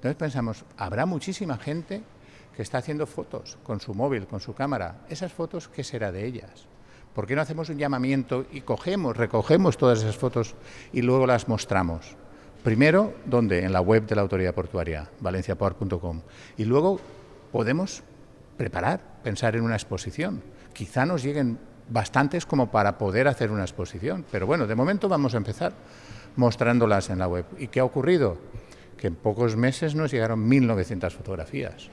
Entonces pensamos, habrá muchísima gente que está haciendo fotos con su móvil, con su cámara. Esas fotos, ¿qué será de ellas? ¿Por qué no hacemos un llamamiento y recogemos todas esas fotos y luego las mostramos? Primero, ¿dónde? En la web de la Autoridad Portuaria, valenciaport.com. Y luego podemos pensar en una exposición. Quizá nos lleguen bastantes como para poder hacer una exposición. Pero bueno, de momento vamos a empezar mostrándolas en la web. ¿Y qué ha ocurrido? Que en pocos meses nos llegaron 1.900 fotografías.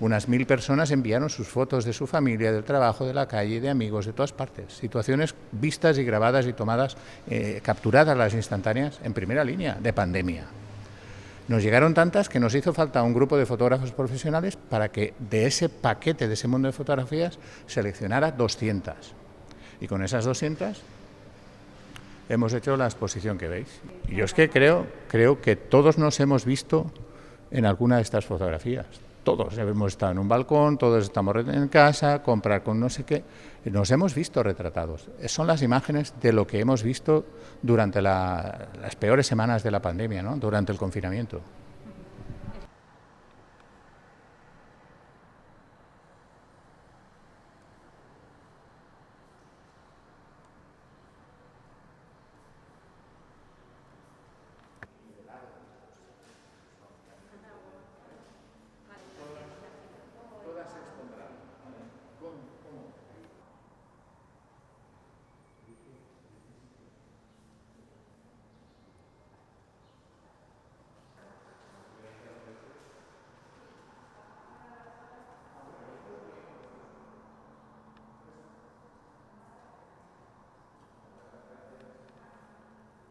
Unas 1.000 personas enviaron sus fotos de su familia, del trabajo, de la calle, de amigos, de todas partes. Situaciones vistas y grabadas y tomadas, capturadas las instantáneas en primera línea de pandemia. Nos llegaron tantas que nos hizo falta un grupo de fotógrafos profesionales para que de ese paquete, de ese mundo de fotografías, seleccionara 200. Y con esas 200 hemos hecho la exposición que veis. Y yo es que creo que todos nos hemos visto en alguna de estas fotografías. Todos hemos estado en un balcón, todos estamos en casa, comprar con no sé qué. Nos hemos visto retratados. Son las imágenes de lo que hemos visto durante las peores semanas de la pandemia, ¿no? Durante el confinamiento.